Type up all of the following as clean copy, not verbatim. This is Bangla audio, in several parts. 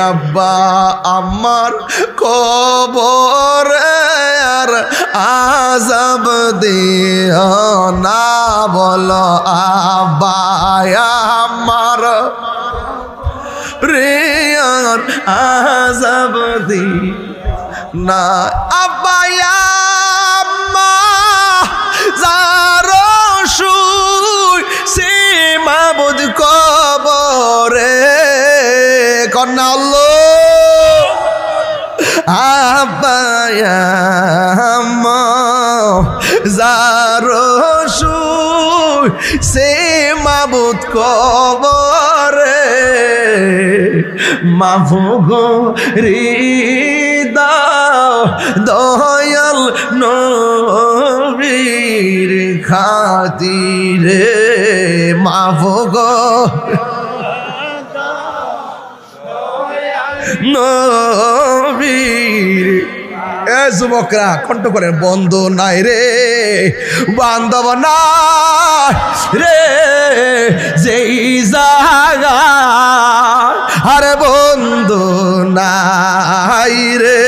আব্বা আমার কবরে আর আযাব দিও না বলো আব্বা আমার রে আর আযাব দিও না আব্বা আম্মা যারো শুই সে মাবুদ কবরে কন্যা আল্লাহ আব্বা আম্মা যারো শুই সে মাবুদ কবরে মাফগো দাও দয়াল নবীর খাতিরে মাফগো নবীর এ যুবকরা কণ্ঠ করেন বন্ধু নাই রে বান্ধব নাই রে যেই জায়গা আরে বন্ধু নাই রে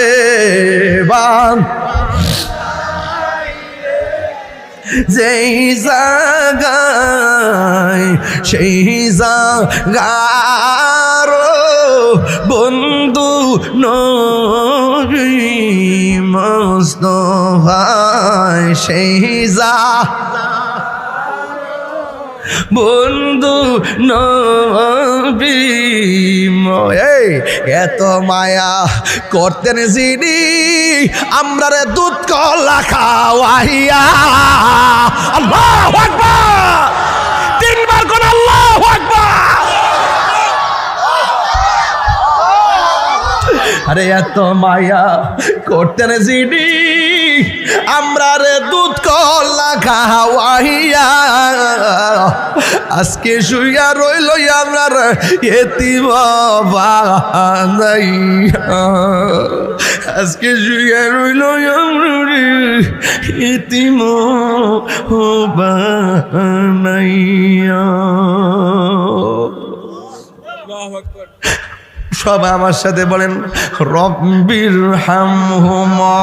যেই জায়গায় সেই জায়গার বন্ধু নবী মুস্তাফায় সেই বন্ধু নবী এত মায়া করতেন যিনি আমরা রে দুধ কলা খাওয়াইয়া আল্লাহু আকবার তিনবার কোন আল্লাহু আকবার আরে এত মায়া করতেন যিনি আমরা রে দুধ কলা খাওয়াইয়া আজকে শুইয়া রইল আমরা এতিম বানাইয়া আজকে শুইয়া রইল আমরা এতিম বানাইয়া সবাই আমার সাথে বলেন রব্বির হামহুমা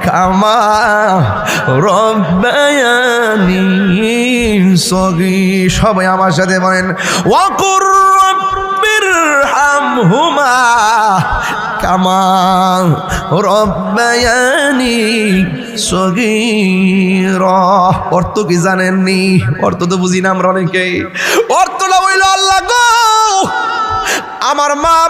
কামা রব্বায়ানি সগীর সবাই আমার সাথে বলেন ওয়াকুর রব্বির হামহুমা কামা রব্বায়ানি সগীর অর্থ কি জানেননি অর্থ তো বুঝি না আমরা অনেকেই অর্থটা হইল আল্লাহ গো আমার মা